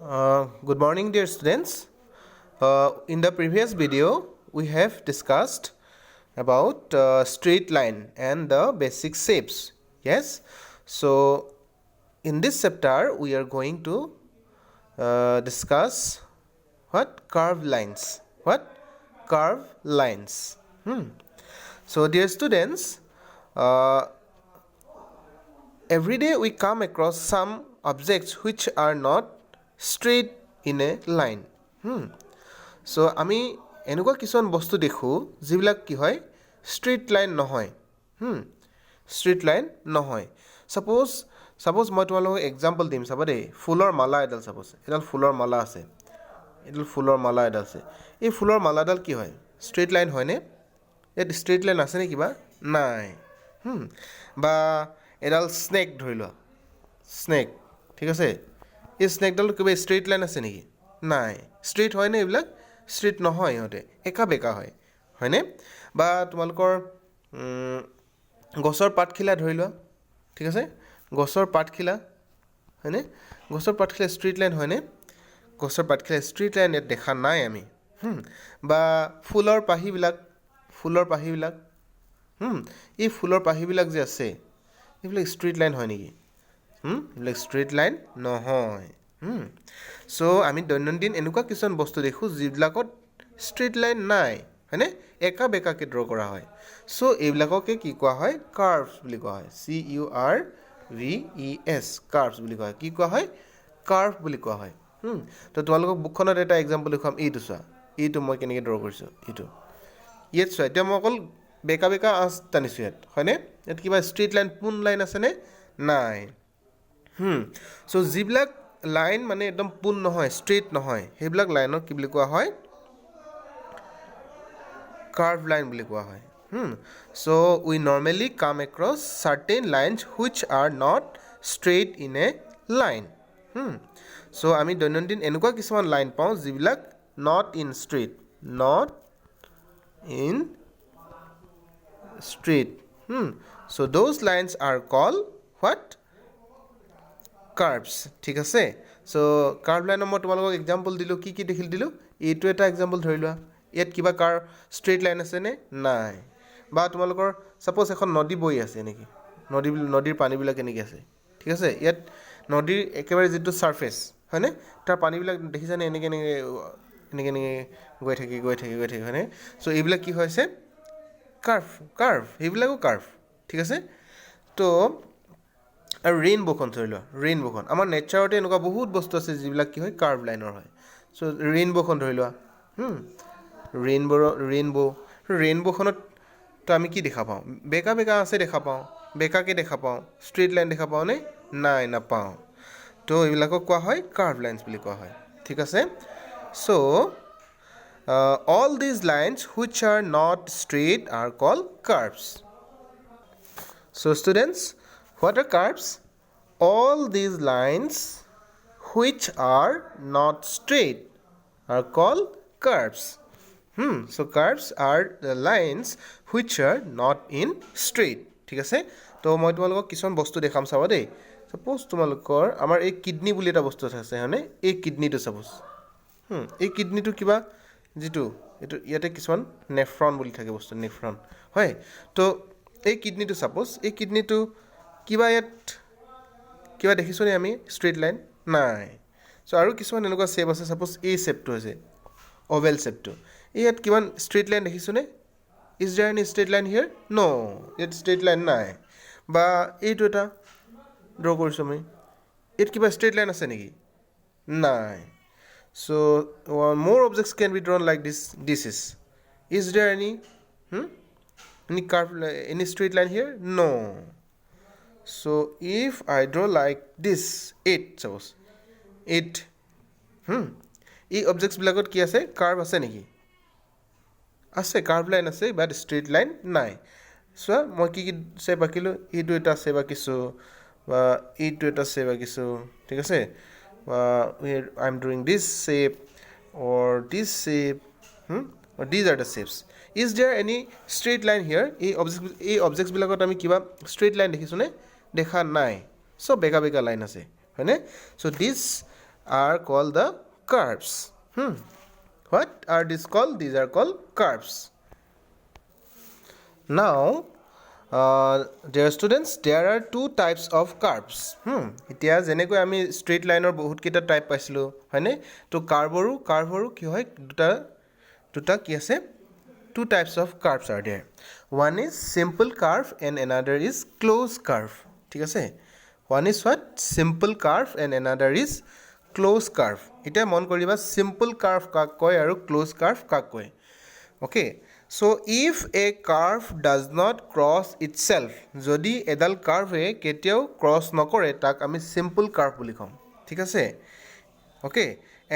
Good morning, dear students. In the previous video, we have discussed about straight line and the basic shapes. Yes. So, in this chapter, we are going to discuss what curved lines. What curved lines? So, dear students, every day we come across some objects which are not straight in a line. So আমি এনেকুৱা কিছুমান বস্তু দেখো যিবিলাক কি হয় straight line নহয় straight line নহয় সাপোজ মই তোমালোকক এক্সাম্পল দিম চাবা দেই ফুলৰ মালা এডাল সাপোজ এডাল ফুলৰ মালা আছে এডাল ফুলৰ মালা এডাল আছে এই ফুলৰ মালাডাল কি হয় স্ট্ৰেইট লাইন হয়নে ইয়াত স্ট্ৰেইট লাইন আছে নে কিবা নাই বা এডাল স্নেক ধৰি লোৱা স্নেক ঠিক আছে এই স্নেকডাল কিবা স্ট্ৰেইট লাইন আছে নেকি নাই স্ট্ৰেইট হয়নে এইবিলাক স্ট্ৰেইট নহয় ইহঁতে একা বেকা হয় হয়নে বা তোমালোকৰ গছৰ পাতখিলা ধৰি লোৱা ঠিক আছে গছৰ পাতখিলা হয়নে গছৰ পাতখিলা স্ট্ৰেইট লাইন হয়নে গছৰ পাতখিলা স্ট্ৰেইট লাইন ইয়াত দেখা নাই আমি বা ফুলৰ পাহিবিলাক এই ফুলৰ পাহিবিলাক যে আছে এইবিলাক স্ট্ৰেইট লাইন হয় নেকি এইবিলাক স্ট্ৰেইট লাইন নহয় সো আমি দৈনন্দিন এনেকুৱা কিছুমান বস্তু দেখোঁ যিবিলাকত স্ট্ৰেইট লাইন নাই হয়নে একা বেকাকৈ ড্ৰ কৰা হয় সো এইবিলাককে কি কোৱা হয় কাৰ্ভছ বুলি কোৱা হয় CURVES কাৰ্ভছ বুলি কোৱা হয় কি কোৱা হয় কাৰ্ভ বুলি কোৱা হয় তো তোমালোকক বুকখনত এটা এক্সাম্পল দেখুৱাম এইটো চোৱা এইটো মই কেনেকৈ ড্ৰ কৰিছোঁ এইটো ইয়াত চোৱা এতিয়া মই অকল বেকা বেকা আঁচ টানিছোঁ ইয়াত হয়নে ইয়াত কিবা ষ্ট্ৰেইট লাইন পোন লাইন আছেনে নাই সো যিবিলাক লাইন মানে একদম পোন নহয় ষ্ট্ৰেইট নহয় সেইবিলাক লাইনক কি বুলি কোৱা হয় কাৰ্ভ লাইন বুলি কোৱা হয় so we normally come across certain lines which are not straight in a line so আমি দৈনন্দিন এনেকুৱা কিছুমান লাইন পাওঁ যিবিলাক not in straight so those lines are called what curves ঠিক আছে সো কাৰ্ভ লাইনৰ মই তোমালোকক এক্সাম্পল দিলোঁ কি দেখিল দিলোঁ এইটো এটা এক্সাম্পল ধৰি লোৱা ইয়াত কিবা ষ্ট্ৰেইট লাইন আছেনে নাই বা তোমালোকৰ ছাপ'জ এখন নদী বৈ আছে নেকি নদীৰ পানীবিলাক এনেকৈ আছে ঠিক আছে ইয়াত নদীৰ একেবাৰে যিটো ছাৰ্ফেচ হয়নে তাৰ পানীবিলাক দেখিছানে এনেকৈ গৈ থাকে হয়নে সো এইবিলাক কি হৈছে কাৰ্ভ সেইবিলাকো কাৰ্ভ ঠিক আছে তো আৰু ৰেইনব'খন ধৰি লোৱা ৰেইনব'খন আমাৰ নেচাৰতে এনেকুৱা বহুত বস্তু আছে যিবিলাক কি হয় কাৰ্ভ লাইনৰ হয় চ' ৰেইনব'খন ধৰি লোৱা ৰেইনব'খনত তো আমি কি দেখা পাওঁ বেকা আছে দেখা পাওঁ বেকাকৈ দেখা পাওঁ ষ্ট্ৰেইট লাইন দেখা পাওঁনে নাই নাপাওঁ তো এইবিলাকক কোৱা হয় কাৰ্ভ লাইনছ বুলি কোৱা হয় ঠিক আছে চ' all these lines which are not straight are called curves. So students, what are curves? All these lines which are not straight are called curves. So curves are the lines which are not in straight. ঠিক আছে তো মই তোমালোকক কিছুমান বস্তু দেখাম চাবা দেই সাপোজ তোমালোকৰ আমাৰ এই কিডনি বুলি এটা বস্তু আছে হয়নে এই কিডনিটো সাপোজ এই কিডনিটো কিবা যিটো এইটো ইয়াতে কিছুমান নেফ্ৰন বুলি থাকে বস্তু নেফ্ৰন হয় তো এই কিডনিটো সাপোজ এই কিডনিটো কিবা ইয়াত কিবা দেখিছোঁনে আমি ষ্ট্ৰেইট লাইন নাই চ' আৰু কিছুমান এনেকুৱা শ্বেপ আছে সাপোজ এই শ্বেপটো হৈছে অভেল শ্বেপটো ইয়াত কিমান ষ্ট্ৰেইট লাইন দেখিছোঁনে is there any straight line here no' ইয়াত ষ্ট্ৰেইট লাইন নাই বা এইটো এটা ড্ৰ কৰিছোঁ আমি ইয়াত কিবা ষ্ট্ৰেইট লাইন আছে নেকি নাই so more objects can be drawn like this is there any curve any straight line here no so if I draw like this 8 suppose 8 এই objects বিলাকত কি আছে curve আছে নেকি আছে curve line আছে but straight line নাই so মই কি shape আঁকিলোঁ এইটো এটা shape আঁকিছোঁ বা এইটো এটা shape আঁকিছোঁ ঠিক আছে I'm doing this shape or this shape or these are the shapes is there any straight line here এই objects বিলাকত আমি কিবা straight line দেখিছোঁনে দেখা নাই সব বেকা line আছে হয়নে so this are called the curves. What are these called? These are called curves. Now, dear students, there are two types of curves. এতিয়া যেনেকৈ আমি ষ্ট্ৰেইট লাইনৰ বহুতকেইটা টাইপ পাইছিলোঁ হয়নে, তো কাৰ্ভৰো কি হয়, দুটা কি আছে, two types of curves are there. One is simple curve and another is closed curve. ঠিক আছে, one is what? Simple curve and another is closed curve. এতিয়া মন কৰিবা simple curve কাক কয় আৰু closed curve কাক কয়. Okay, so if a curve does not cross itself, যদি এডাল কাৰ্ভে কেতিয়াও ক্ৰছ নকৰে তাক আমি simple curve বুলি ক'ম. ঠিক আছে, okay,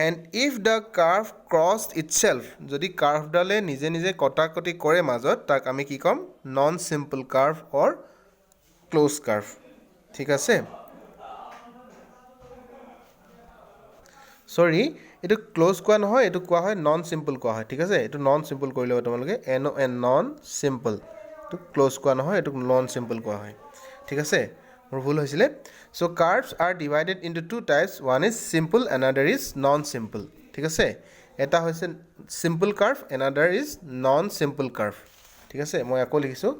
and if the curve crossed itself, যদি কাৰ্ভডালে নিজে নিজে কটাকটি কৰে মাজত তাক আমি কি ক'ম? নন সিম্পল কাৰ্ভ অৰ ক্লোজ কাৰ্ভ. ঠিক আছে, সৰি, এইটো ক্লোজ কোৱা নহয়, এইটো কোৱা হয় নন সিম্পল কোৱা হয়. ঠিক আছে, এইটো নন সিম্পল কৰি ল'ব তোমালোকে, নন সিম্পল, এইটো ক্লোজ কোৱা নহয়, এইটো নন সিম্পল কোৱা হয়. ঠিক আছে, মোৰ ভুল হৈছিলে. So' curves are divided into two types, one is simple, another is non simple. ঠিক আছে, এটা হৈছে simple curve, another is non simple curve. ঠিক আছে, মই আকৌ লিখিছোঁ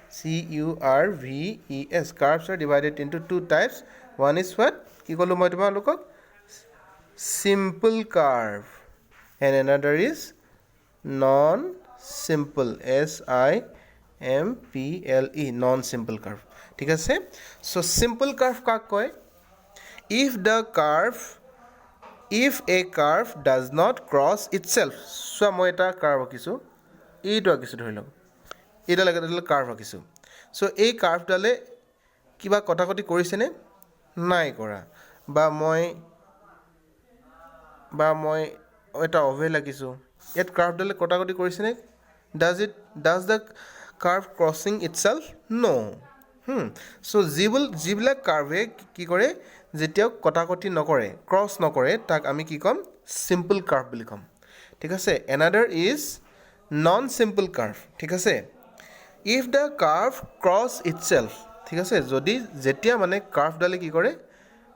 CURVES. Curves are divided into two types. One is what? কি ক'লোঁ মই তোমালোকক? Simple curve. And another is non-simple. SIMPLE. Non-simple curve. ঠিক আছে? So simple curve কাক কয়? If a curve does not cross itself. So মই এটা কাৰ্ভ আঁকিছোঁ, এইটো আঁকিছোঁ ধৰি লওক, এইডাল কাৰ্ভ আঁকিছোঁ. চ' এই কাৰ্ভডালে কিবা কটাকটি কৰিছেনে? নাই কৰা. বা মই এটা অভেল আঁকিছোঁ, ইয়াত কাৰ্ভডালে কটাকটি কৰিছেনে? Does the curve crossing itself? No. So' যিবিলাক কাৰ্ভে কি কৰে, যেতিয়াও কটাকটি নকৰে, ক্ৰছ নকৰে, তাক আমি কি ক'ম? চিম্পল কাৰ্ভ বুলি ক'ম. ঠিক আছে, another is non simple curve. ঠিক আছে, ইফ দ্য কাৰ্ভ ক্ৰছ ইটছেল্ফ. ঠিক আছে, যেতিয়া মানে কাৰ্ভডালে কি কৰে,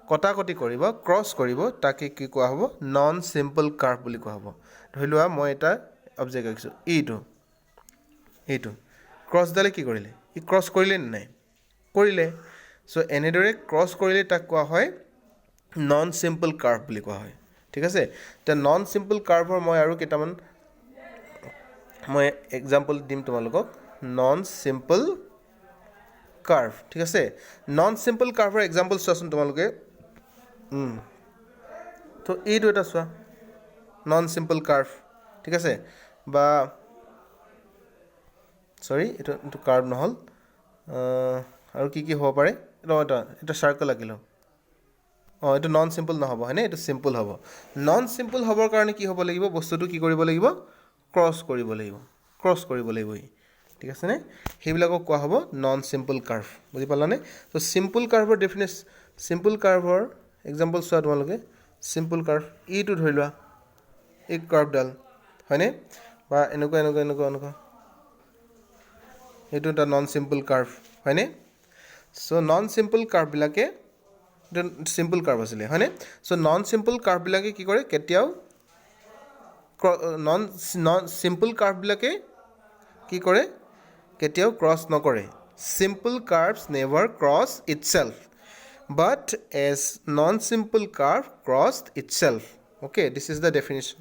কটাকটি কৰিব, ক্ৰছ কৰিব, তাকে কি কোৱা হ'ব? নন চিম্পল কাৰ্ভ বুলি কোৱা হ'ব. ধৰি লোৱা মই এটা অবজেক্ট আঁকিছোঁ, এইটো ক্ৰছডালে কি কৰিলে? ই ক্ৰছ কৰিলে নে নাই? কৰিলে. চ' এনেদৰে ক্ৰছ কৰিলে তাক কোৱা হয় নন চিম্পল কাৰ্ভ বুলি কোৱা হয়. ঠিক আছে, এতিয়া নন চিম্পল কাৰ্ভৰ মই আৰু কেইটামান এক্সাম্পল দিম তোমালোকক. Non simple curve. ঠিক আছে, নন চিম্পল কাৰ্ভৰ এক্সাম্পল চোৱাচোন তোমালোকে. তো এইটো এটা চোৱা, নন চিম্পল কাৰ্ভ. ঠিক আছে, বা চৰি, এইটো কাৰ্ভ নহ'ল, আৰু কি হ'ব পাৰে? এটা চাৰ্কল আঁকিলোঁ. এইটো নন চিম্পল নহ'ব হয়নে, এইটো চিম্পল হ'ব. নন চিম্পল হ'বৰ কাৰণে কি হ'ব লাগিব? বস্তুটো কি কৰিব লাগিব? ক্ৰছ কৰিব লাগিব. ঠিক আছেনে? সেইবিলাকক কোৱা হ'ব নন চিম্পল কাৰ্ভ. বুজি পালানে? ত' চিম্পল কাৰ্ভৰ এক্সাম্পল চোৱা তোমালোকে. চিম্পল কাৰ্ভ, এইটো ধৰি লোৱা, এই কাৰ্ভডাল হয়নে, বা এনেকুৱা, এইটো এটা নন চিম্পল কাৰ্ভ হয়নে? চ' নন চিম্পল কাৰ্ভবিলাকে, এইটো চিম্পল কাৰ্ভ আছিলে হয়নে? চ' নন চিম্পল কাৰ্ভবিলাকে কি কৰে? কেতিয়াও চিম্পল কাৰ্ভবিলাকে কি কৰে? কেতিয়াও ক্ৰছ নকৰে. Simple curves never cross itself, but as non simple curve crossed itself. Okay, this is the definition.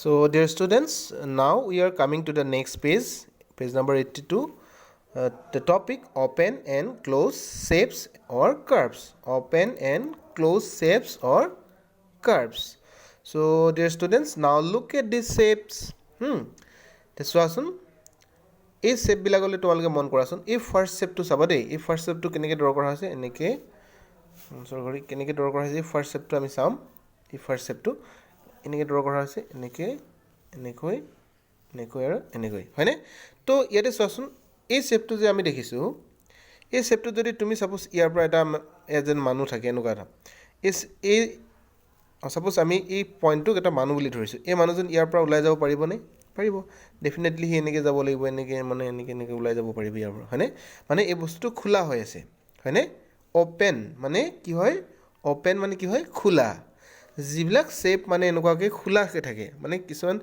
So dear students, now we are coming to the next page, page number 82. The topic open and close shapes or curves. Open and close shapes or curves. So dear students, now look at these shapes. চোৱাচোন এই শ্বেপবিলাকলৈ তোমালোকে মন কৰাচোন এই first শ্বেপটো চাবা দেই এই first শ্বেপটো কেনেকৈ ড্ৰ কৰা হৈছে এনেকৈ কেনেকৈ ড্ৰ কৰা হৈছে ফাৰ্ষ্ট শ্বেপটো আমি চাম এই ফাৰ্ষ্ট শ্বেপটো এনেকৈ ড্ৰ কৰা হৈছে এনেকৈ এনেকৈ এনেকৈ আৰু এনেকৈ হয়নে তো ইয়াতে চোৱাচোন এই শ্বেপটো যে আমি দেখিছোঁ এই শ্বেপটো যদি তুমি সাপোজ ইয়াৰ পৰা এটা এজন মানুহ থাকে এনেকুৱা এটা এই সাপোজ আমি এই পইণ্টটোক এটা মানুহ বুলি ধৰিছোঁ এই মানুহজন ইয়াৰ পৰা ওলাই যাব পাৰিবনে পাৰিব ডেফিনেটলি সি এনেকৈ যাব লাগিব এনেকৈ মানে এনেকৈ ওলাই যাব পাৰিব ইয়াৰ পৰা হয়নে মানে এই বস্তুটো খোলা হৈ আছে হয়নে অপেন মানে কি হয় অপেন মানে কি হয় খোলা যিবিলাক শ্বেপ মানে এনেকুৱাকৈ খোলাকৈ থাকে মানে কিছুমান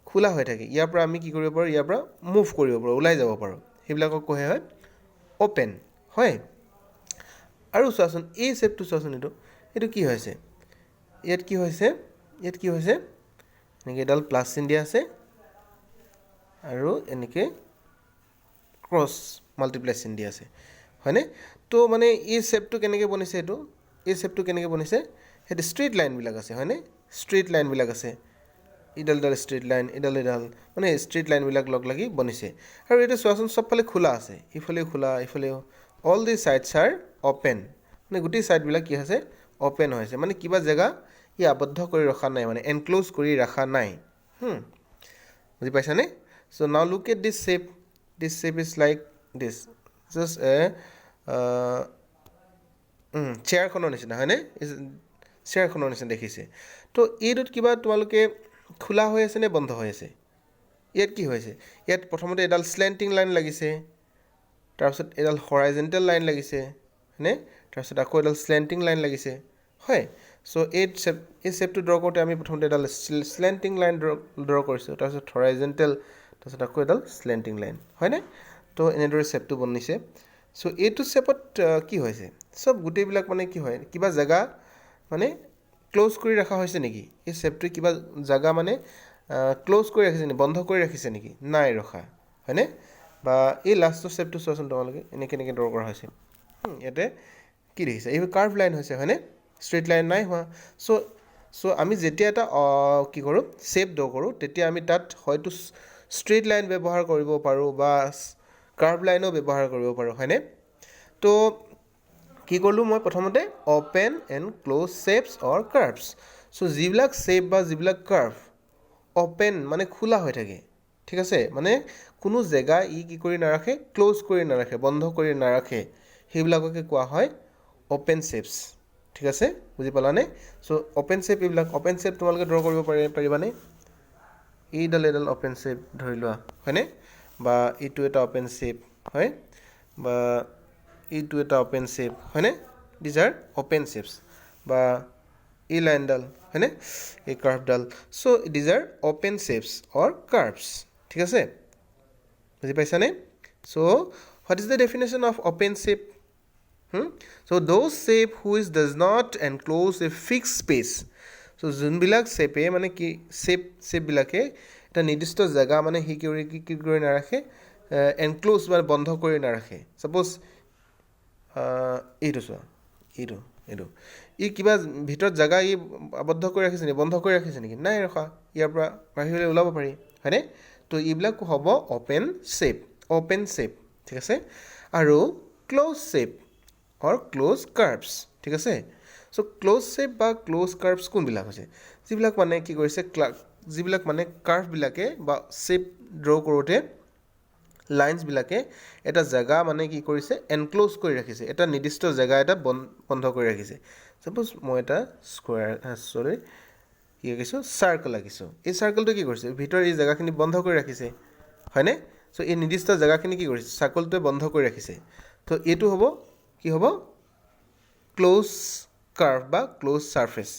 খোলা হৈ থাকে ইয়াৰ পৰা আমি কি কৰিব পাৰোঁ ইয়াৰ পৰা মুভ কৰিব পাৰোঁ ওলাই যাব পাৰোঁ সেইবিলাকক কোৱা হয় অপেন হয় আৰু চোৱাচোন এই শ্বেপটো চোৱাচোন এইটো কি হৈছে ইয়াত কি হৈছে এনেকৈ এডাল প্লাছ চিন দিয়া আছে আৰু এনেকৈ ক্ৰছ মাল্টিপ্লাই চিন দিয়া আছে হয়নে তো মানে এই শ্বেপটো কেনেকৈ বনিছে এই শ্বেপটো কেনেকৈ বনিছে সেইটো ষ্ট্ৰেইট লাইনবিলাক আছে হয়নে ষ্ট্ৰেইট লাইনবিলাক আছে ইডাল ষ্ট্ৰেইট লাইন ইডাল মানে ষ্ট্ৰেইট লাইনবিলাক লগ লাগি বনিছে আৰু এইটো চোৱাচোন চবফালে খোলা আছে ইফালেও খোলা ইফালেও all the sides are open মানে গোটেই ছাইডবিলাক কি হৈছে অ'পেন হৈছে মানে কিবা জেগা ই আবদ্ধ কৰি ৰখা নাই মানে এনক্ল'জ কৰি ৰখা নাই বুজি পাইছানে so' now look at this shape is like this just চেয়াৰখনৰ নিচিনা হয়নে চেয়াৰখনৰ নিচিনা দেখিছে তো এইটোত কিবা তোমালোকে খোলা হৈ আছে নে বন্ধ হৈ আছে ইয়াত কি হৈছে ইয়াত প্ৰথমতে এডাল স্লেণ্টিং লাইন লাগিছে তাৰপিছত এডাল হৰাইজেণ্টেল লাইন লাগিছে হয়নে তাৰপিছত আকৌ এডাল স্লেণ্টিং লাইন লাগিছে হয় চ' এই শ্বেপটো ড্ৰ কৰোঁতে আমি প্ৰথমতে এডাল স্লেণ্টিং লাইন ড্ৰ কৰিছোঁ তাৰপিছত হৰাইজেণ্টেল তাৰপিছত আকৌ এডাল স্লেণ্টিং লাইন হয়নে তো এনেদৰে শ্বেপটো বনিছে চ' এইটো শ্বেপত কি হৈছে চব গোটেইবিলাক মানে কি হয় কিবা জেগা মানে ক্ল'জ কৰি ৰখা হৈছে নেকি এই শ্বেপটোৱে কিবা জেগা মানে ক্ল'জ কৰি ৰাখিছে নেকি বন্ধ কৰি ৰাখিছে নেকি নাই ৰখা হয়নে বা এই লাষ্টৰ শ্বেপটো চোৱাচোন তোমালোকে এনেকৈ ড্ৰ কৰা হৈছে ইয়াতে কি দেখিছে এইবোৰ কাৰ্ভ লাইন হৈছে হয়নে ষ্ট্ৰেইট লাইন নাই হোৱা চ' আমি যেতিয়া এটা কি কৰোঁ শ্বেপ ড্ৰ কৰোঁ তেতিয়া আমি তাত হয়তো ষ্ট্ৰেইট লাইন ব্যৱহাৰ কৰিব পাৰোঁ বা কাৰ্ভ লাইনো ব্যৱহাৰ কৰিব পাৰোঁ হয়নে তো কি কৰিলোঁ মই প্ৰথমতে open and close shapes or কাৰ্ভছ চ' যিবিলাক শ্বেপ বা যিবিলাক কাৰ্ভ অ'পেন মানে খোলা হৈ থাকে ঠিক আছে মানে কোনো জেগা ই কি কৰি নাৰাখে ক্ল'জ কৰি নাৰাখে বন্ধ কৰি নাৰাখে সেইবিলাককে কোৱা হয় অ'পেন শ্বেপছ ঠিক আছে বুজি পালানে চ' অ'পেন শ্বেপ এইবিলাক অ'পেন শ্বেপ তোমালোকে ড্ৰ কৰিব পাৰিবানে এইডাল এডাল অ'পেন শ্বেপ ধৰি লোৱা হয়নে বা এইটো এটা অ'পেন শ্বেপ হয় বা এইটো এটা অ'পেন শ্বেপ হয়নে দিজ আৰ অ'পেন শ্বেপছ বা এই লাইনডাল হয়নে এই কাৰ্ভডাল so' these are open shapes or curves ঠিক আছে বুজি পাইছানে so' what is the definition of open shape so' those shape which does not enclose a fix space so' যোনবিলাক শ্বেপে মানে কি শ্বেপবিলাকে এটা নিৰ্দিষ্ট জেগা মানে কি কৰি নাৰাখে এনক্ল'জ মানে বন্ধ কৰি নাৰাখে ছাপ'জ এইটো চোৱা এইটো ই কিবা ভিতৰত জেগা ই আবদ্ধ কৰি ৰাখিছে নেকি বন্ধ কৰি ৰাখিছে নেকি নাই ৰখা ইয়াৰ পৰা বাহিৰলৈ ওলাব পাৰি হয়নে তো এইবিলাক হ'ব অ'পেন শ্বেপ ঠিক আছে আৰু ক্ল'জ শ্বেপ অৰ ক্ল'জ কাৰ্ভছ ঠিক আছে চ' ক্ল'জ শ্বেপ বা ক্ল'জ কাৰ্ভছ কোনবিলাক হৈছে যিবিলাক মানে কি কৰিছে যিবিলাক মানে কাৰ্ভবিলাকে বা শ্বেপ ড্ৰ কৰোঁতে লাইন্সবিলাকে এটা জেগা মানে কি কৰিছে এনক্ল'জ কৰি ৰাখিছে এটা নিৰ্দিষ্ট জেগা এটা বন্ধ কৰি ৰাখিছে ছাপ'জ মই এটা কি আঁকিছোঁ চাৰ্কল আঁকিছোঁ এই চাৰ্কলটো কি কৰিছে ভিতৰৰ এই জেগাখিনি বন্ধ কৰি ৰাখিছে হয়নে চ' এই নিৰ্দিষ্ট জেগাখিনি কি কৰিছে চাৰ্কলটোৱে বন্ধ কৰি ৰাখিছে তো এইটো হ'ব কি হ'ব ক্ল'জ কাৰ্ভ বা ক্ল'জ ছাৰ্ফেচ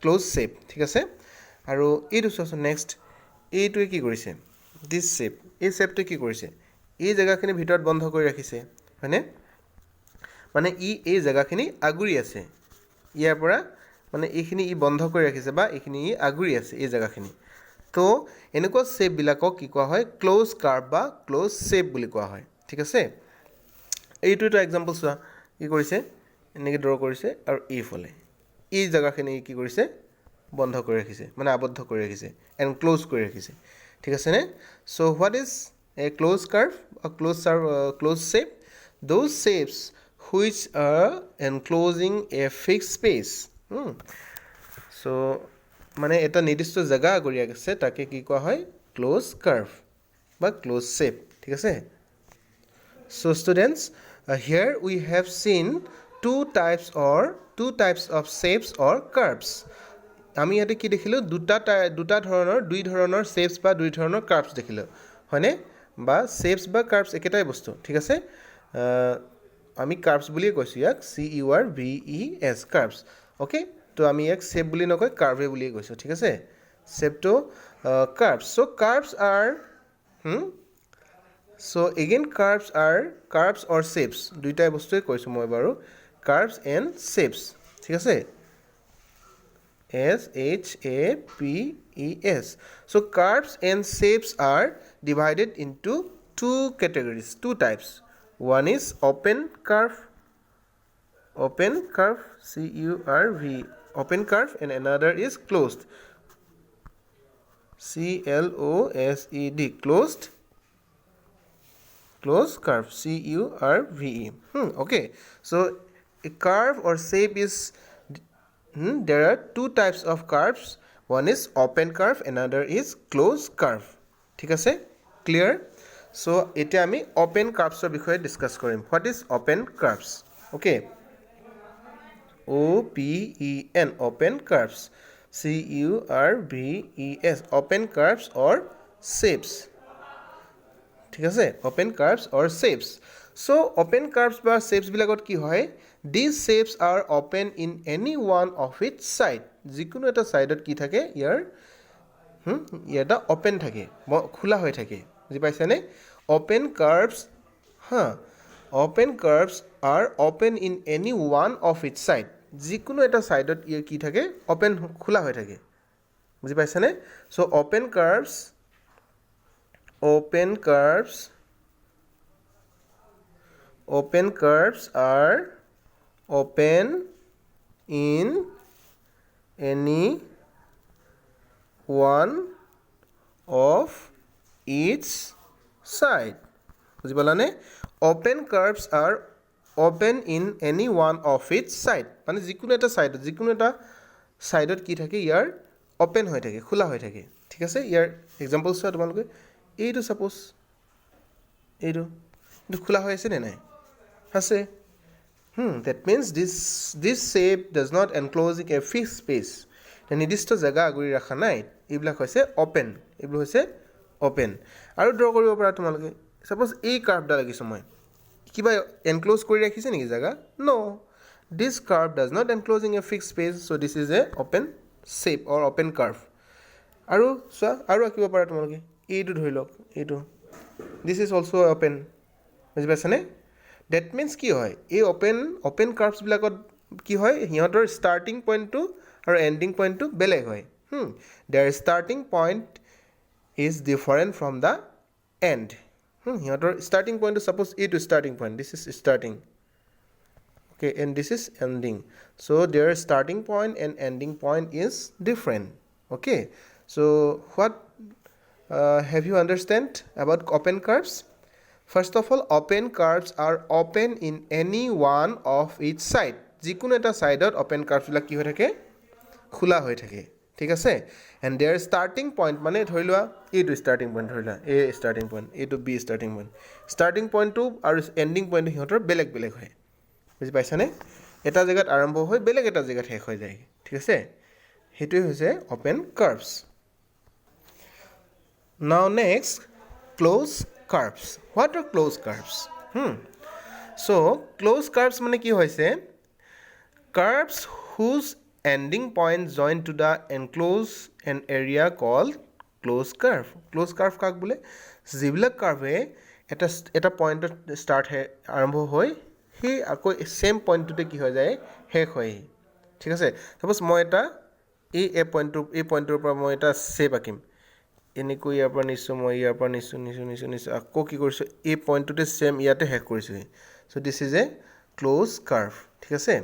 ক্ল'জ শ্বেপ ঠিক আছে আৰু এইটো চোৱাচোন নেক্সট এইটোৱে কি কৰিছে দিছ শ্বেপ এই শ্বেপটোৱে কি কৰিছে এই জেগাখিনি ভিতৰত বন্ধ কৰি ৰাখিছে হয়নে মানে ই এই জেগাখিনি আগুৰি আছে ইয়াৰ পৰা মানে এইখিনি ই বন্ধ কৰি ৰাখিছে বা এইখিনি ই আগুৰি আছে এই জেগাখিনি তো এনেকুৱা শ্বেপবিলাকক কি কোৱা হয় ক্লোজ কাৰ্ভ বা ক্লোজ শ্বেপ বুলি কোৱা হয় ঠিক আছে এইটো এটা এক্সাম্পল চোৱা কি কৰিছে এনেকৈ ড্ৰ কৰিছে আৰু এইফালে এই জেগাখিনি কি কৰিছে বন্ধ কৰি ৰাখিছে মানে আবদ্ধ কৰি ৰাখিছে এনক্লোজ কৰি ৰাখিছে ঠিক আছেনে so' what is a close curve close shape those shapes which are enclosing a fixed space so মানে এটা নিৰ্দিষ্ট জায়গা আগুৰি আছে তাকে কি কোৱা হয় ক্লোজ কাৰ্ভ বা ক্লোজ শ্বেপ ঠিক আছে so students here we have seen two types of shapes or curves আমি ইয়াতে কি দেখিলো দুই ধৰণৰ shapes বা দুই ধৰণৰ curves দেখিলো হয়নে বা shapes বা curves একেটাই বস্তু ঠিক আছে আমি কাৰ্ভছ বুলিয়ে কৈছোঁ ইয়াক CURVES কাৰ্ভছ অ'কে তো আমি ইয়াক শ্বেপ বুলি নকয় কাৰ্ভে বুলিয়ে কৈছোঁ ঠিক আছে শ্বেপটো কাৰ্ভছ চ' কাৰ্ভছ আৰ চ' এগেইন কাৰ্ভছ অৰ শ্বেপছ দুইটাই বস্তুৱে কৈছোঁ মই বাৰু কাৰ্ভছ এণ্ড শ্বেপছ ঠিক আছে SHAPES so curves and shapes are divided into two categories two types one is open curve CURV open curve and another is closed CLOSED closed curve CURVE okay so a curve or shape is there are two types of curves one is open curve another is closed curve ঠিক আছে clear so এতিয়া আমি open curves এর বিষয়ে discuss কৰিম what is open curves okay OPEN open curves CURVES open curves or shapes ঠিক আছে open curves or shapes so open curves বা shapes বিলাকত কি হয় these shapes are open in any one of its side যিকোনো এটা সাইডত কি থাকে ইয়াটা open থাকে খোলা হৈ থাকে বুজি পাইছানে open curves open curves are open in any one of its side যিকোনো এটা সাইডত ইয়াৰ কি থাকে open খোলা হৈ থাকে বুজি পাইছানে so open curves are open in any one of its side বুজি পালানে open curves are open in any one of its side মানে যিকোনো এটা সাইডত কি থাকে ইয়াৰ open হৈ থাকে খোলা হৈ থাকে ঠিক আছে ইয়াৰ এক্সাম্পল চোৱা তোমালোকে এইটো সাপোজ এইটো খোলা হৈ আছে নে নাই আছে that means this shape does not enclose a fixed space নিৰ্দিষ্ট জায়গা আগুৰি ৰাখা নাই এইবিলাক হৈছে open এইবোৰ হৈছে open আৰু ড্ৰ কৰিব পাৰা তোমালোকে সাপোজ এই কাৰ্ভডা লাগিছে মই কিবা এনক্লোজ কৰি ৰাখিছে নেকি জায়গা no this curve does not enclosing a fixed space so this is a open shape or open curve আৰু চোৱা আৰু আঁকিব পাৰা তোমালোকে এইটো ধৰি লওক এইটো this is also open বুজি পাইছানে that means কি হয় এই open curves বিলাকত কি হয় হিহঁতৰ starting point to আৰু ending point to বেলেগ হয় their starting point is different from the end হিহঁতৰ starting point to suppose এইটো starting point this is starting okay and this is ending so their starting point and ending point is different okay so what have you understand about open curves first of all open curves are open in any one of each side যিকোনো এটা সাইডত open curves বিলাক কি হৈ থাকে খোলা হৈ থাকে ঠিক আছে and their starting point মানে ধৰি লোৱা এইটো starting point ধৰি লোৱা a starting point এইটো b starting point to আৰু ending point হিহঁতৰ বেলেগ বেলেগ হয় বুজি পাইছানে এটা জায়গাত আৰম্ভ হৈ বেলেগ এটা জায়গাত শেষ হৈ যায় ঠিক আছে হেতুই হৈছে open curves now next closed curves what are closed curves so closed curves মানে কি হৈছে curves whose ending point join to the enclosed an area called closed curve কাক বোলে যিবিলাক কাৰ্ভে এটা পইণ্টত ষ্টাৰ্ট আৰম্ভ হৈ সেই আকৌ সেম পইণ্টটোতে কি হৈ যায় শেষ হয় ঠিক আছে সাপোজ মই এটা এই পইণ্টৰ পৰা মই এটা শেপ আঁকিম এনেকৈ ইয়াৰ পৰা নিছোঁ মই ইয়াৰ পৰা নিছোঁ আকৌ কি কৰিছোঁ এই পইণ্টটোতে ছেম ইয়াতে শেষ কৰিছোঁ so' this is a close curve ঠিক আছে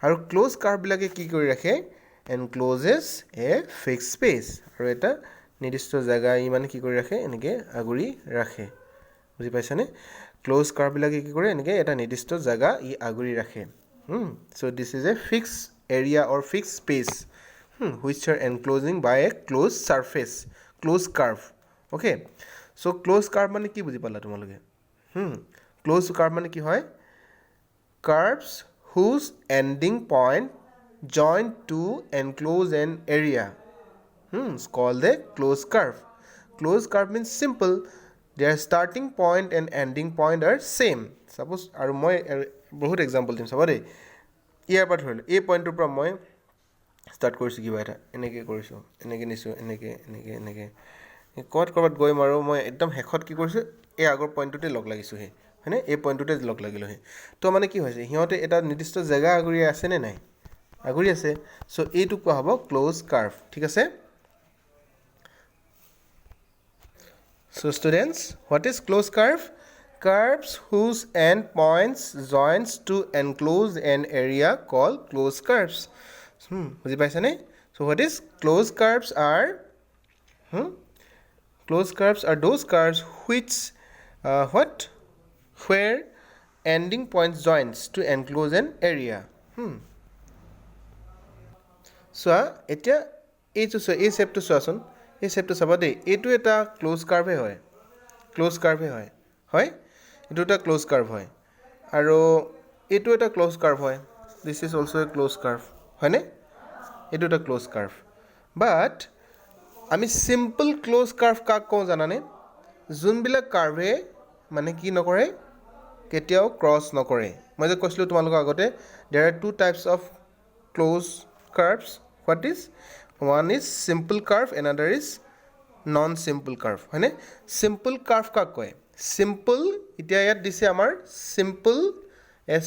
আৰু ক্ল'জ কাৰ্ভবিলাকে কি কৰি ৰাখে এনক্ল'জেছ এ ফিক্স স্পেচ আৰু এটা নিৰ্দিষ্ট জেগা ই মানে কি কৰি ৰাখে এনেকৈ আগুৰি ৰাখে বুজি পাইছানে ক্ল'জ কাৰ্ভবিলাকে কি কৰে এনেকৈ এটা নিৰ্দিষ্ট জেগা ই আগুৰি ৰাখে so' this is a fix area or fix space which are enclosing by a closed surface closed curve okay so closed curve মানে কি বুজি পালা তোমালোকে closed curve মানে কি হয় curves whose ending point join to enclose an area is called a closed curve means simple their starting point and ending point are same suppose আৰু মই বহুত এক্সাম্পল দিম চাবা দেই ইয়াৰ পৰা ধৰিলোঁ এই পইণ্টৰ পৰা মই ষ্টাৰ্ট কৰিছোঁ কিবা এটা এনেকৈ কৰিছোঁ এনেকৈ নিছোঁ এনেকৈ ক'ৰবাত গৈ মাৰোঁ মই একদম শেষত কি কৰিছোঁ এই আগৰ পইণ্টটোতে লগ লাগিছোঁহি হয়নে এই পইণ্টটোতে লগ লাগিলোহি তো মানে কি হৈছে সিহঁতে এটা নিৰ্দিষ্ট জেগা আগুৰি আছেনে নাই আগুৰি আছে চ' এইটো কোৱা হ'ব ক্ল'জ কাৰ্ভ ঠিক আছে so' students what is close curve curves whose end points joins to enclose an area called closed curves বুজি পাইছানে so what is closed curves are closed curves are those curves which where ending points joins to enclose an area চোৱা এতিয়া এইটো চোৱা এই শেপটো চোৱাচোন এই শেপটো চাবা দেই এইটো এটা ক্ল'জ কাৰ্ভে হয় হয় এইটো এটা ক্ল'জ কাৰ্ভ হয় আৰু এইটো এটা ক্ল'জ কাৰ্ভ হয় this is also' A close curve হয়নে এইটো এটা ক্ল'জ কাৰ্ভ বাট আমি চিম্পল ক্ল'জ কাৰ্ভ কাক কওঁ জানানে যোনবিলাক কাৰ্ভে মানে কি নকৰে কেতিয়াও ক্ৰছ নকৰে মই যে কৈছিলোঁ তোমালোকৰ আগতে there are two types of close curves what is one is simple curve another is non simple curve হয়নে চিম্পল কাৰ্ভ কাক কয় চিম্পল এতিয়া ইয়াত দিছে আমাৰ simple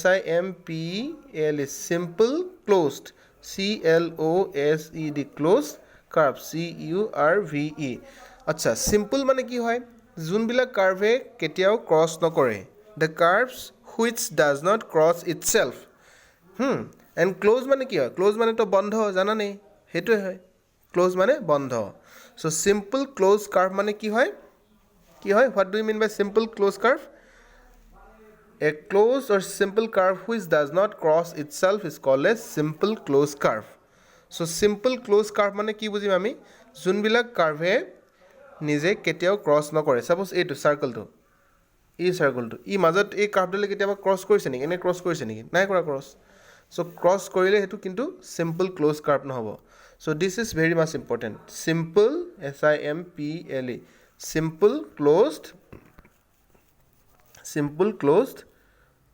SIMPL simple closed CLOSED close curve CURVE আচ্ছা চিম্পল মানে কি হয় যোনবিলাক কাৰ্ভে কেতিয়াও ক্ৰছ নকৰে the curves which does not cross itself and close মানে কি হয় ক্ল'জ মানেতো বন্ধ জানানে সেইটোৱে হয় ক্ল'জ মানে বন্ধ চ' চিম্পল ক্ল'জ কাৰ্ভ মানে কি হয় what do you mean by simple closed curve a closed or simple curve which does not cross itself is called a simple closed curve so simple closed curve মানে কি বুজিম আমি যোনবিলাক কাৰ্ভে নিজে কেতিয়াও cross নকৰে সাপোজ এইটো চাৰ্কলটো ই মাজত এই কাৰ্ভডালে কেতিয়াবা ক্ৰছ কৰিছে নেকি এনে ক্ৰছ কৰিছে নেকি নাই কৰা ক্ৰছ চ' ক্ৰছ কৰিলে সেইটো কিন্তু চিম্পল ক্ল'জ কাৰ্ভ নহ'ব so' this is very much important simple SIMPLE simple closed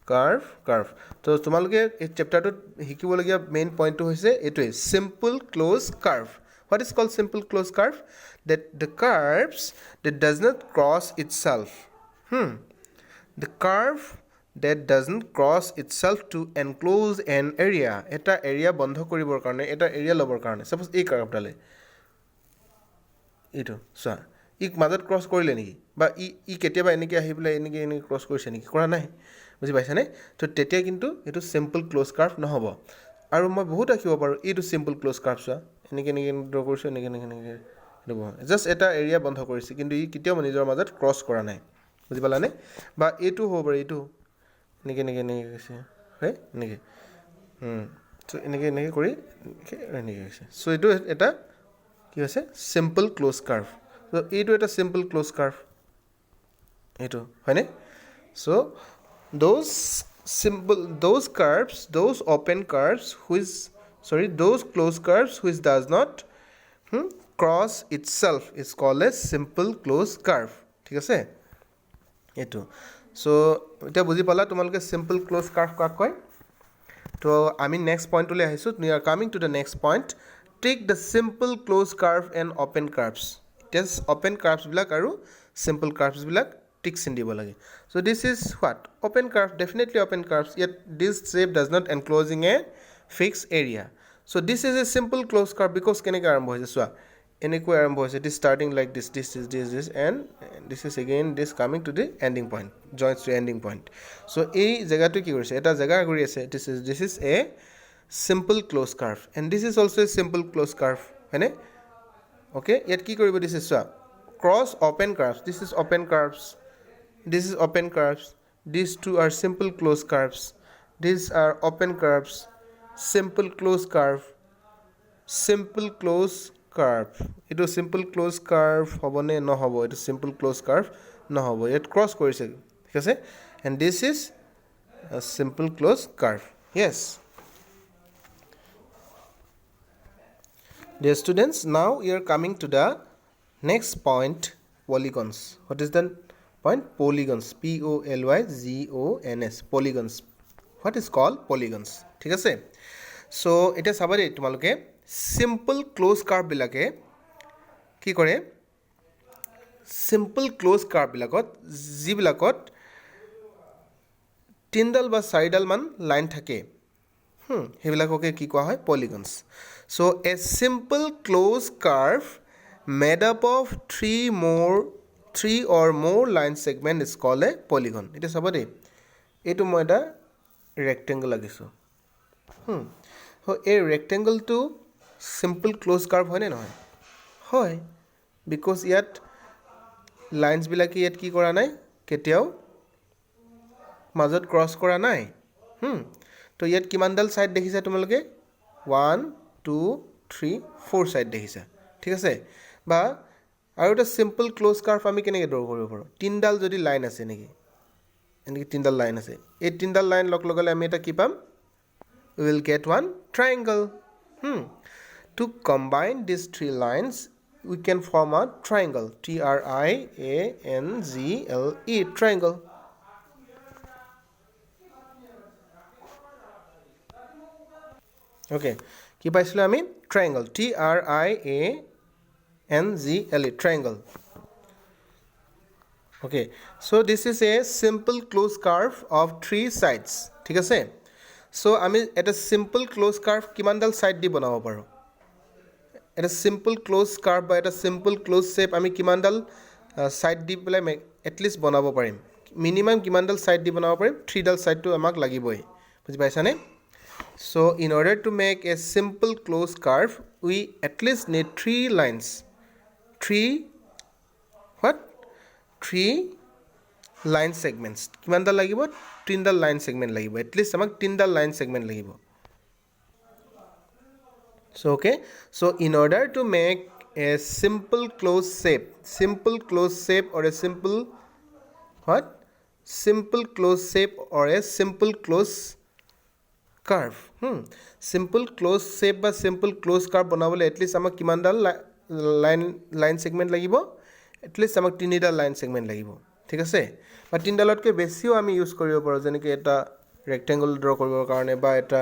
curve তো তোমালোকে এই চেপ্টাৰটোত শিকিবলগীয়া মেইন পইণ্টটো হৈছে এইটোৱে simple closed curve what is called simple closed curve that the curves that does not cross itself the curve that doesn't cross itself to enclose an area এটা area বন্ধ কৰিবৰ কাৰণে এটা এৰিয়া ল'বৰ কাৰণে সাপোজ এই কাৰ্ভডালে এইটো চোৱা ইক মাজত ক্ৰছ কৰিলে নেকি বা ই কেতিয়াবা এনেকৈ আহি পেলাই এনেকৈ ক্ৰছ কৰিছে নেকি কৰা নাই বুজি পাইছানে তো তেতিয়া কিন্তু এইটো চিম্পল ক্ল'জ কাৰ্ভ নহ'ব আৰু মই বহুত ৰাখিব পাৰোঁ এইটো চিম্পল ক্ল'জ কাৰ্ভ চোৱা এনেকৈ ড্ৰ কৰিছোঁ এনেকৈ এইটো জাষ্ট এটা এৰিয়া বন্ধ কৰিছে কিন্তু ই কেতিয়াও নিজৰ মাজত ক্ৰছ কৰা নাই বুজি পালানে বা এইটো হ'ব পাৰে এইটো এনেকৈ কৈছে হয় এনেকৈ চ' এনেকৈ কৰি এনেকৈ হৈছে চ' এইটো এটা কি হৈছে চিম্পল ক্ল'জ কাৰ্ভ চ' এইটো এটা চিম্পল ক্ল'জ কাৰ্ভ এইটো হয়নে চ' those curves those open curves those closed curves which does not cross itself is called a simple closed curve ঠিক আছে এইটো চ' এতিয়া বুজি পালা তোমালোকে চিম্পল ক্ল'জ কাৰ্ভ কাক কয় তো আমি নেক্সট পইণ্টলৈ আহিছোঁ we are coming to the next point take the simple closed curve and open curves এতিয়া open curves বিলাক আৰু simple curves বিলাক টিক চিন দিব লাগে so this is what open curve definitely open curves yet this shape does not enclosing a fixed area. So this is a simple closed curve because কেনেকৈ আৰম্ভ হৈছে চোৱা এনেকৈ আৰম্ভ হৈছে it is starting like this and this is again this coming to the ending point joins to ending point. So এই জায়গাটো কি কৰিছে এটা জায়গা ঘূৰি আছে this is a simple closed curve and this is also a simple closed curve হয়নে okay ইয়াত কি কৰিব দিছে চোৱা cross open curves this is open curves this is open curves these two are simple closed curves these are open curves simple closed curve simple closed curve itu simple closed curve hobone no hobo itu simple closed curve no hobo it cross korise ঠিক আছে and this is a simple closed curve yes dear students now we are coming to the next point polygons what is the point polygons p o l y g o n s polygons what is called polygons ঠিক আছে so এটা সাবারে তোমালোকে simple closed curve বিলাকে কি কৰে simple closed curve বিলাকত G বিলাকত তিনডাল বা চাৰিডাল মান লাইন থাকে হেবিলাককে কি কোৱা হয় polygons so a simple closed curve made up of three or more line segment is called a polygon এটা সাবারে এটো মই এটা rectangle লাগিছো so a rectangle to simple closed curve হয় নে নহয় হয় because ইয়াত lines বিলাকে ইয়াত কি কৰা নাই কেতিয়াও মাজত ক্ৰস কৰা নাই তো ইয়াত কিমানডাল সাইড দেখিছা তোমালোকে 1 2 3 4 সাইড দেখিছা ঠিক আছে বা আৰু এটা সিম্পল ক্লোজ কাৰ্ভ আমি কেনেকৈ ড্ৰ কৰিব পাৰো তিনডাল যদি লাইন আছে নেকি এনেকৈ তিনডাল লাইন আছে এই তিনডাল লাইন লগ লগালে আমি এটা কি পাম we will get one triangle to combine these three lines we can form a triangle t r i a n g l e triangle okay কি পাইছিলো আমি triangle t r i a n g l e triangle okay so this is a simple closed curve of three sides ঠিক আছে so আমি এটা simple closed curve কিমানডাল side দি বনাব পাৰো এটা simple closed curve বা এটা simple closed shape আমি কিমানডাল সাইড দি পেলাই at least বনাব পাৰিম মিনিমাম কিমানডাল সাইড দি বনাব পাৰিম 3 ডাল সাইড তো আমাক লাগিবই বুজি পাইছানে so in order to make a simple closed curve we at least need three lines three line segments কিমানডাল লাগিব তিনডাল লাইন সেগমেন্ট লাগিব at least আমাক তিনডাল লাইন সেগমেন্ট লাগিব so okay so in order to make a simple closed shape or a simple closed shape or a simple closed curve simple closed shape বা simple closed curve বনাবলে at least আমাক কিমানডাল line segment লাগিব at least আমাক তিনিডাল line segment লাগিব ঠিক আছে বা তিনডালতকৈ বেছিও আমি ইউজ কৰিব পাৰো যেনেকৈ এটা ৰেক্টেংগল ড্ৰ কৰিবৰ কাৰণে বা এটা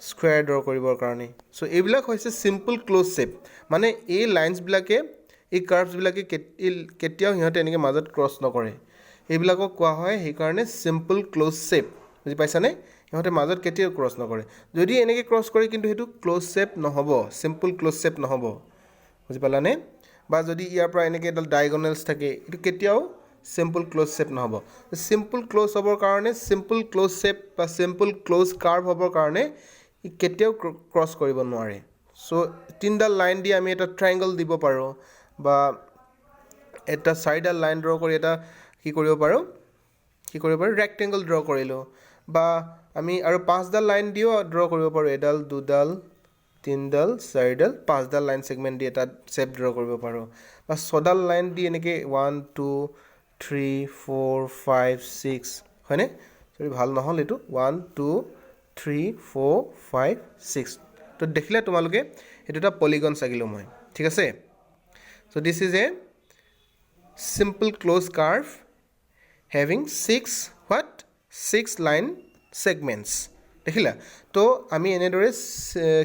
স্কয়াৰ ড্ৰ কৰিবৰ কাৰণে সো এইবিলাক হৈছে সিম্পল ক্লোজ শেপ মানে এই লাইনস বিলাকে এই কার্ভস বিলাকে কেতিয়াও হিহঁতে এনেকৈ মাজত ক্ৰস নকৰে এইবিলাকক কোৱা হয় সেই কাৰণে সিম্পল ক্লোজ শেপ বুজি পাইছানে হিহঁতে মাজত কেতিয়াও ক্ৰস নকৰে যদি এনেকৈ ক্ৰস কৰে কিন্তু হেতু ক্লোজ শেপ নহব সিম্পল ক্লোজ শেপ নহব বুজি পালানে বা যদি ইয়াৰ পৰা এনেকৈ এডাল ডায়াগোনালস থাকে এটো কেতিয়াও simple close shape নহব simple close হবৰ কাৰণে simple close shape বা simple close curve হবৰ কাৰণে ই কেতিয়াও ক্ৰস কৰিব নোৱাৰে সো তিনডাল লাইন দি আমি এটা ট্ৰায়াঙ্গল দিব পাৰো বা এটা চাৰিডাল লাইন ড্ৰ কৰি এটা কি কৰিব পাৰো ৰেক্টেংগল ড্ৰ কৰিলো বা আমি আৰু পাঁচডাল লাইন দিও ড্ৰ কৰিব পাৰো এডাল দুডাল তিনডাল চাৰিডাল পাঁচডাল লাইন সেগমেন্ট দি এটা শেপ ড্ৰ কৰিব পাৰো বা ছডাল লাইন দি এনেকৈ 1 2 3 4 5 6 হয়নে সৰি ভাল নহল এটো 1 2 3 4 5 6 তো দেখিলে তোমালোকে এটো এটা পলিগন সাগিলো মই ঠিক আছে so this is a simple closed curve having 6 line segments দেখিলা তো আমি এনেদৰে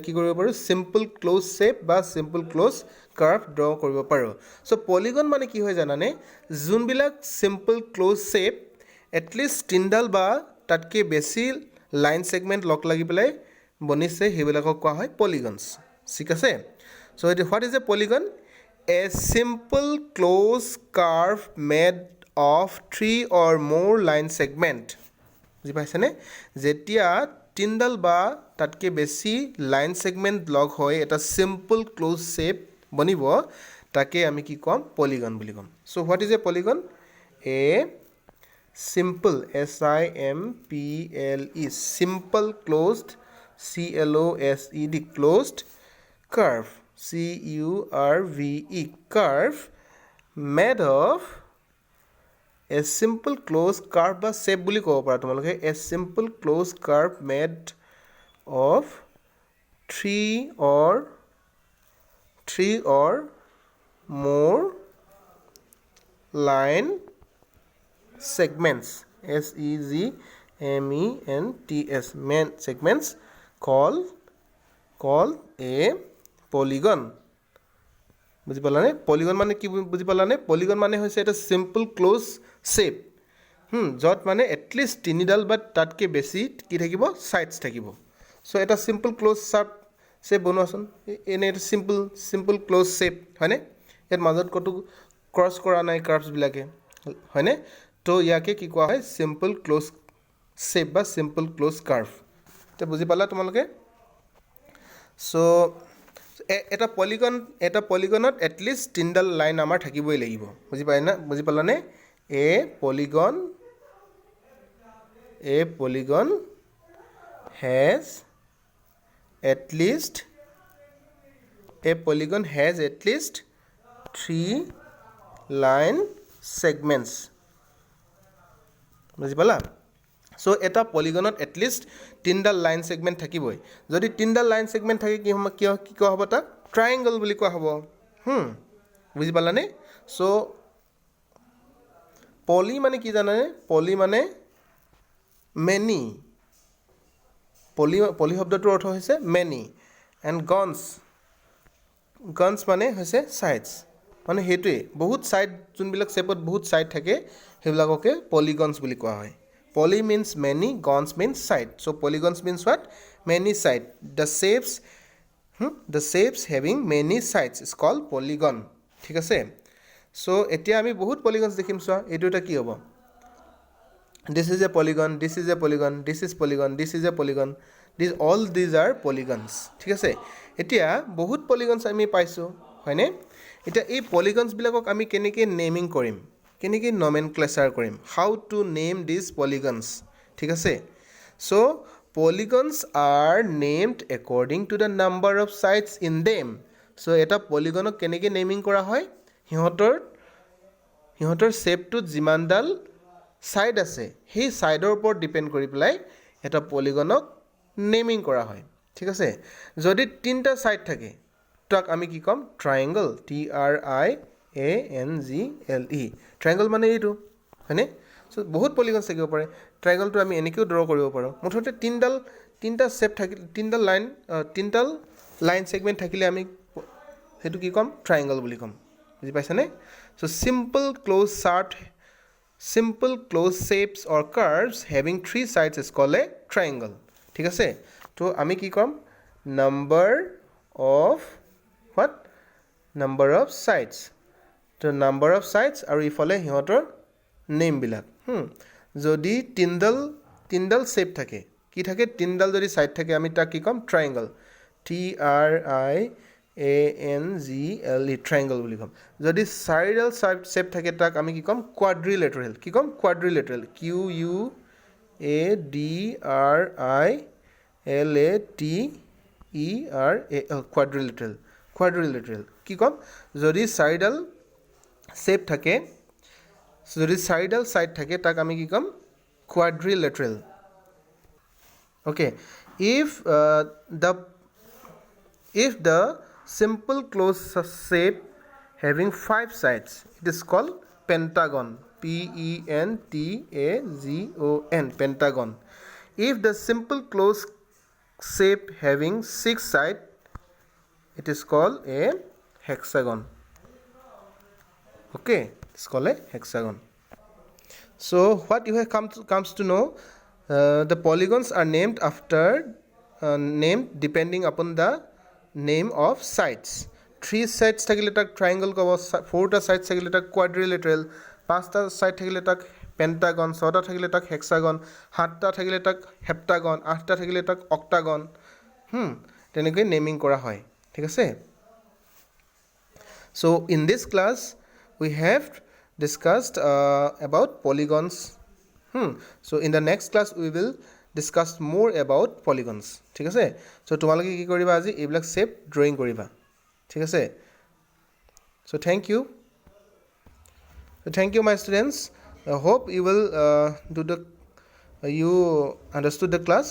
কি কৰিব পাৰো সিম্পল ক্লোজ শেপ বা সিম্পল ক্লোজ কাৰ্ভ ড্ৰ কৰিব পাৰো সো পলিগন মানে কি হয় জানানে যোনবিলাক simple close shape at least তিনডাল বা তাতকে বেছি লাইন সেগমেন্ট লগ লাগি পেলাই বনিছে সেইবিলাকক কোৱা হয় পলিগনছ ঠিক আছে so what is a polygon a simple closed curve made of 3 or more line segment বুজি পাইছেনে যেতিয়া তিনডাল বা তাতকে বেছি লাইন সেগমেন্ট লগ হয় এটা সিম্পল ক্লোজ শেপ বনিব তাকে আমি কি কম পলিগন বুলি কম so what is a polygon a simple s I m p l e simple closed c l o s e d closed curve c u r v e curve made of a simple closed curve বা shape বুলি ক'ব পাৰা তোমালোকে a simple closed curve made of three or more line segments s e g m e n t s main segments called a polygon বুজি পালানে polygon মানে কি বুজি পালানে polygon মানে হৈছে এটা সিম্পল ক্লোজ শেপ যত মানে এটলিষ্ট তিনিডাল বা তাতকে বেছি কি থাকিব সাইডস থাকিব সো এটা সিম্পল ক্লোজ শেপ বনোৱাচোন এনে এটা সিম্পল ক্লোজ শেপ হয়নে ইয়াত মাজত কতো ক্ৰছ কৰা নাই কাৰ্ভস বিলাকে হয়নে তো ইয়াকে কি কোৱা হয় সিম্পল ক্লোজ শেপ বা সিম্পল ক্লোজ কাৰ্ভ তে বুজি পালা তোমালোকে সো এটা পলিগনত এটলিষ্ট তিনডাল লাইন আমাৰ থাকিবই লাগিব বুজি পালানে এ polygon has at least 3 line segments বুজি পালা সো এটা পলিগনত এটলিষ্ট তিনডাল লাইন সেগমেন্ট থাকিবই যদি তিনডাল লাইন সেগমেন্ট থাকে কি কোৱা হ'ব তাক ট্ৰায়াঙ্গল বুলি কোৱা হ'ব বুজি পালানে সো পলি মানে কি জানানে পলি মানে মেনি পলি শব্দটোৰ অৰ্থ হৈছে মেনি এণ্ড গনছ মানে হৈছে সাইডস মানে হেতুৱে বহুত সাইড যোনবিলাক শেপত বহুত সাইড থাকে সেইবিলাককে পলিগনছ বুলি কোৱা হয় poly means many gons means side so polygons means what many side the shapes having many sides is called polygon ঠিক আছে so এতিয়া আমি বহুত polygons দেখিম সো এটো এটা কি হ'ব this is a polygon this is a polygon this is polygon this is a polygon all these are polygons ঠিক আছে এতিয়া বহুত polygons আমি পাইছো হয়নে এতিয়া এই polygons বিলাকক আমি কেনেকৈ নেমিং কৰিম কেনেকৈ nomenclature কৰিম how to name these polygons ঠিক আছে so polygons are named according to the number of sides in them so এটা polygonক কেনেকৈ নেমিং কৰা হয় হিহঁতৰ শেপটোত যিমানডাল সাইড আছে সেই সাইডৰ ওপৰত ডিপেন্ড কৰি পেলাই এটা পলিগনক নেমিং কৰা হয় ঠিক আছে যদি তিনটা সাইড থাকে তাক আমি কি কম ট্ৰায়াঙ্গল TRIANGLE ট্ৰায়াঙ্গল মানে এইটো হয়নে সো বহুত পলিগনছ থাকিব পাৰে ট্ৰায়াঙ্গলটো আমি এনেকেও ড্ৰ কৰিব পাৰোঁ মুঠতে তিনটা শেপ থাকিলে তিনডাল লাইন সেগমেন্ট থাকিলে আমি হেতু কি কম ট্ৰায়াঙ্গল বুলি কম বুজি পাইছানে so simple closed shapes or curves having 3 sides is called a triangle ঠিক আছে তো আমি কি কম number of sides তো number of sides আৰু ইফালে হিহঁতৰ নেম বিলাক যদি তিনডাল শেপ থাকে কি থাকে তিনডাল যদি সাইড থাকে আমি তাক কি কম ট্ৰায়াঙ্গল TRIANGLE ট্ৰায়াঙ্গল বুলি কম যদি চাৰিডাল শেপ থাকে তাক আমি কি কম কোৱাড্ৰিলেটাৰেল কি কম কোৱাড্ৰিলেটাৰেল QUADRILATERAL কোৱাড্ৰিলেটাৰেল কি কম যদি চাৰিডাল শেপ থাকে যদি চাৰিডাল সাইড থাকে তাক আমি কি কম quadrilateral okay if the simple closed shape having 5 sides it is called pentagon PENTAGON pentagon if the simple closed shape having 6 sides it is called a hexagon okay it's called a hexagon so what you have comes to know the polygons are named after named depending upon the name of sides. 3 sides থাকিলে তাক triangle ক'ব, 4টা sides থাকিলে তাক quadrilateral, 5টা side থাকিলে তাক pentagon, 6টা থাকিলে তাক hexagon, 7টা থাকিলে তাক heptagon, 8টা থাকিলে তাক octagon. তেনেকৈ নেমিং কৰা হয়, ঠিক আছে? So in this class we have discussed about polygons. So in the next class we will discuss more about polygons, ঠিক আছে? So তোমালোকে কি কৰিবা আজি এইবিলাক শেপ ড্ৰয়িং কৰিবা, ঠিক আছে? So thank you. So thank you my students. I hope you will you understood the class.